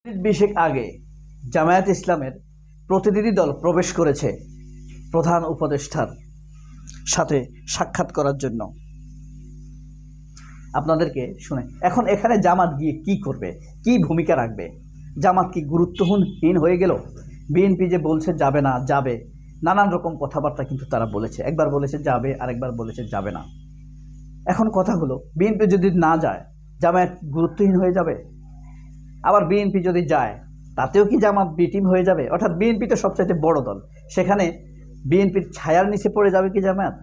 বিশেক আগে জামায়াত ইসলামের প্রতিনিধি দল প্রবেশ করেছে প্রধান উপদেষ্টার সাথে সাক্ষাৎ করার জন্য। আপনাদেরকে শুনে এখন এখানে জামাত গিয়ে কি করবে, কি ভূমিকা রাখবে? জামাত কি গুরুত্বহীন হয়ে গেল? বিএনপি যে বলছে যাবে না, যাবে, নানান রকম কথাবার্তা কিন্তু তারা বলেছে। একবার বলেছে যাবে, আরেকবার বলেছে যাবে না। এখন কথা হলো, বিএনপি যদি না যায় জামায়াত গুরুত্বহীন হয়ে যাবে? আবার বিএনপি যদি যায় তাতেও কি জামাত বি টিম হয়ে যাবে? অর্থাৎ বিএনপি তো সবচাইতে বড় দল, সেখানে বিএনপির ছায়ার নিচে পড়ে যাবে কি জামায়াত?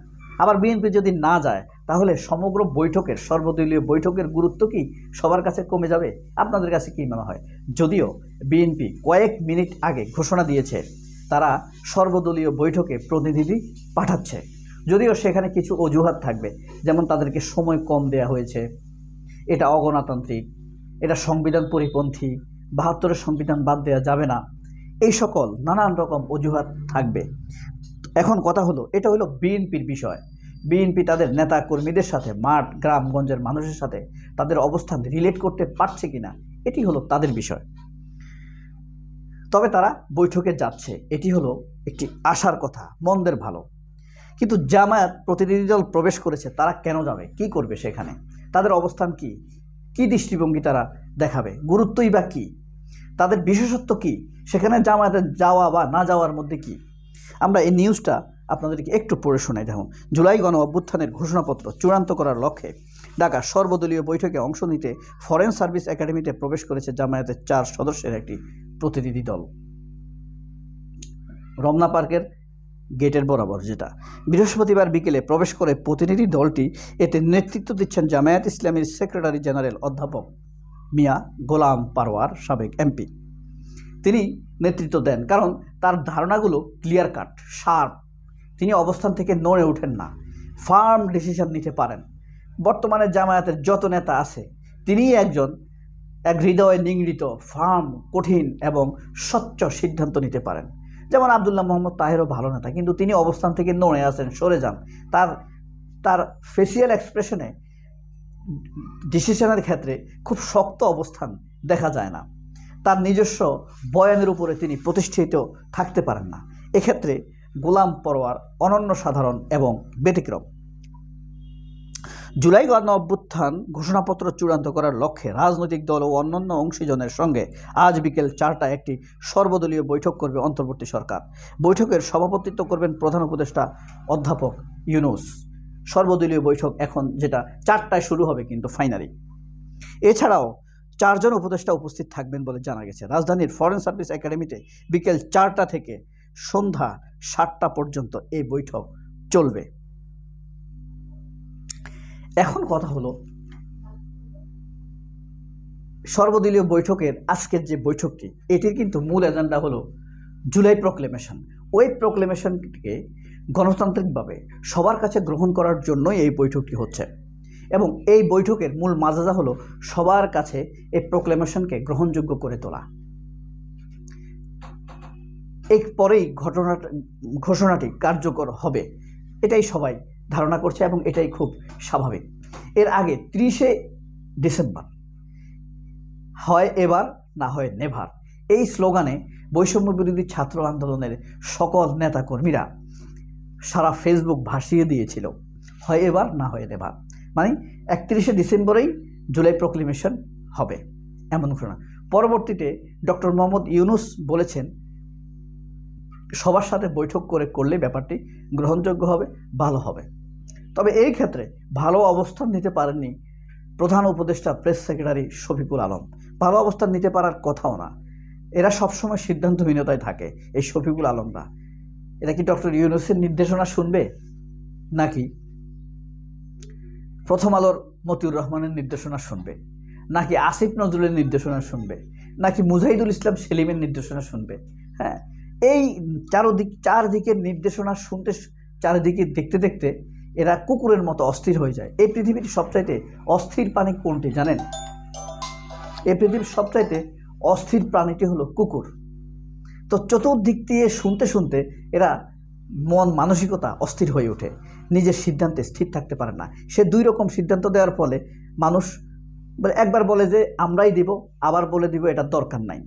আবার বিএনপি যদি না যায় তাহলে সমগ্র বৈঠকের, সর্বদলীয় বৈঠকের গুরুত্ব কি সবার কাছে কমে যাবে? আপনাদের কাছে কি মনে হয়? যদিও বিএনপি কয়েক মিনিট আগে ঘোষণা দিয়েছে তারা সর্বদলীয় বৈঠকে প্রতিনিধি পাঠাচ্ছে, যদিও সেখানে কিছু অজুহাত থাকবে, যেমন তাদেরকে সময় কম দেয়া হয়েছে, এটা অগণতান্ত্রিক, এটা সংবিধান পরিপন্থী, ৭২-এর সংবিধান বাদ দেওয়া যাবে না, এই সকল নানান রকম অজুহাত থাকবে। এখন কথা হলো, এটা হলো বিএনপির বিষয়। বিএনপি তাদের নেতা কর্মীদের সাথে, মাঠ গ্রামগঞ্জের মানুষের সাথে তাদের অবস্থান রিলেট করতে পারছে কিনা, এটি হলো তাদের বিষয়। তবে তারা বৈঠকে যাচ্ছে, এটি হলো একটি আশার কথা, মন্দের ভালো। কিন্তু জামায়াত প্রতিনিধি দল প্রবেশ করেছে, তারা কেন যাবে, কি করবে সেখানে? তাদের অবস্থান কি, কি দৃষ্টিভঙ্গি তারা দেখাবে, গুরুত্বই বা কী, তাদের বিশেষত্ব কি, সেখানে জামায়াতের যাওয়া বা না যাওয়ার মধ্যে কি? আমরা এই নিউজটা আপনাদেরকে একটু পড়ে শোনাই। দেখুন, জুলাই গণ অভ্যুত্থানের ঘোষণাপত্র চূড়ান্ত করার লক্ষ্যে ঢাকা সর্বদলীয় বৈঠকে অংশ নিতে ফরেন সার্ভিস একাডেমিতে প্রবেশ করেছে জামায়াতের 4 সদস্যের একটি প্রতিনিধি দল। রমনা পার্কের গেটের বরাবর, যেটা বৃহস্পতিবার বিকেলে প্রবেশ করে প্রতিনিধি দলটি, এতে নেতৃত্ব দিচ্ছেন জামায়াত ইসলামীর সেক্রেটারি জেনারেল অধ্যাপক মিয়া গোলাম পারওয়ার, সাবেক এমপি। তিনি নেতৃত্ব দেন কারণ তার ধারণাগুলো ক্লিয়ার কাট, শার্প। তিনি অবস্থান থেকে নড়ে ওঠেন না, ফার্ম ডিসিশন নিতে পারেন। বর্তমানে জামায়াতের যত নেতা আছে, তিনিই এক হৃদয়ে নিংড়িত, ফার্ম, কঠিন এবং স্বচ্ছ সিদ্ধান্ত নিতে পারেন। যেমন আবদুল্লাহ মোহাম্মদ তাহেরও ভালো নেতা, কিন্তু তিনি অবস্থান থেকে নড়ে আসেন, সরে যান। তার ফেসিয়াল এক্সপ্রেশনে ডিসিশনের ক্ষেত্রে খুব শক্ত অবস্থান দেখা যায় না। তার নিজস্ব বয়ানের উপরে তিনি প্রতিষ্ঠিত থাকতে পারেন না। এক্ষেত্রে গোলাম পরওয়ার অনন্য সাধারণ এবং ব্যতিক্রম। জুলাই গণ অভ্যুত্থান ঘোষণাপত্র চূড়ান্ত করার লক্ষ্যে রাজনৈতিক দল ও অন্যান্য অংশীজনের সঙ্গে আজ বিকেল 4টায় একটি সর্বদলীয় বৈঠক করবে অন্তর্বর্তী সরকার। বৈঠকের সভাপতিত্ব করবেন প্রধান উপদেষ্টা অধ্যাপক ইউনূস। সর্বদলীয় বৈঠক এখন যেটা 4টায় শুরু হবে কিন্তু ফাইনালি। এছাড়াও 4 জন উপদেষ্টা উপস্থিত থাকবেন বলে জানা গেছে। রাজধানীর ফরেন সার্ভিস একাডেমিতে বিকেল 4টা থেকে সন্ধ্যা 7টা পর্যন্ত এই বৈঠক চলবে। এখন কথা হলো, সর্বদলীয় বৈঠকের আজকের যে বৈঠকটি, এটির কিন্তু মূল এজেন্ডা হলো জুলাই প্রক্লেমেশন। ওই প্রক্লেমেশনকে গণতান্ত্রিকভাবে সবার কাছে গ্রহণ করার জন্যই এই বৈঠকটি হচ্ছে, এবং এই বৈঠকের মূল মাজাজা হলো সবার কাছে এই প্রক্লেমেশনকে গ্রহণযোগ্য করে তোলা। এরপরেই ঘোষণাটি কার্যকর হবে, এটাই সবাই ধারণা করছে এবং এটাই খুব স্বাভাবিক। এর আগে 30শে ডিসেম্বর, হয় এবার না হয় নেভার, এই স্লোগানে বৈষম্য বিরোধী ছাত্র আন্দোলনের সকল নেতাকর্মীরা সারা ফেসবুক ভাসিয়ে দিয়েছিল, হয় এবার না হয় নেভার, মানে 31শে ডিসেম্বরেই জুলাই প্রক্লেমেশন হবে এমন ঘোষণা। পরবর্তীতে ডক্টর মোহাম্মদ ইউনূস বলেছেন সবার সাথে বৈঠক করলে ব্যাপারটি গ্রহণযোগ্য হবে, ভালো হবে। তবে এই ক্ষেত্রে ভালো অবস্থান নিতে পারেননি প্রধান উপদেষ্টা প্রেস সেক্রেটারি শফিকুল আলম। ভালো অবস্থান নিতে পারার কথাও না, এরা সবসময় সিদ্ধান্তহীনতায় থাকে এই শফিকুল আলমরা। এরা কি ডক্টর ইউনূসের নির্দেশনা শুনবে, নাকি প্রথম আলোর মতিউর রহমানের নির্দেশনা শুনবে, নাকি আসিফ নজরুলের নির্দেশনা শুনবে, নাকি মুজাহিদুল ইসলাম সেলিমের নির্দেশনা শুনবে? হ্যাঁ, এই চারদিকের নির্দেশনা শুনতে, চারিদিকে দেখতে দেখতে এরা কুকুরের মতো অস্থির হয়ে যায়। এই পৃথিবীর সবচাইতে অস্থির প্রাণী কোনটি জানেন? এই পৃথিবীর সবচাইতে অস্থির প্রাণীটি হলো কুকুর। তো চতুর্দিক দিয়ে শুনতে শুনতে এরা মানসিকতা অস্থির হয়ে ওঠে, নিজের সিদ্ধান্তে স্থির থাকতে পারে না। সে 2 রকম সিদ্ধান্ত দেওয়ার ফলে মানুষ একবার বলে যে আমরাই দিব, আবার বলে দিব এটা দরকার নাই,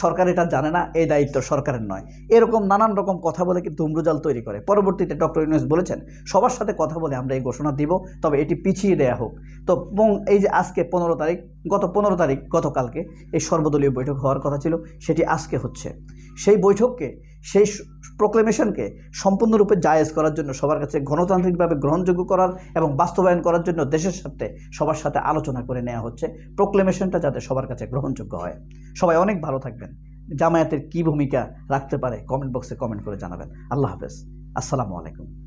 সরকার এটা জানে না, এই দায়িত্ব সরকারের নয়। এরকম নানান রকম কথা বলে কিন্তু ধূম্রজাল তৈরি করে। পরবর্তীতে ডক্টর ইউনূস বলেছেন সবার সাথে কথা বলে আমরা এই ঘোষণা দিব, তবে এটি পিছিয়ে দেয়া হোক। তো এই যে আজকে 15 তারিখ, গত 15 তারিখ গতকালকে এই সর্বদলীয় বৈঠক হওয়ার কথা ছিল, সেটি আজকে হচ্ছে। সেই বৈঠককে, সেই প্রোক্লেমেশনকে সম্পূর্ণরূপে জায়েজ করার জন্য, সবার কাছে গণতান্ত্রিকভাবে গ্রহণযোগ্য করার এবং বাস্তবায়ন করার জন্য দেশের সাথে সবার সাথে আলোচনা করে নেওয়া হচ্ছে, প্রোক্লেমেশনটা যাতে সবার কাছে গ্রহণযোগ্য হয়। সবাই অনেক ভালো থাকবেন। জামায়াতের কী ভূমিকা রাখতে পারে কমেন্ট বক্সে কমেন্ট করে জানাবেন। আল্লাহ হাফেজ, আসসালামু আলাইকুম।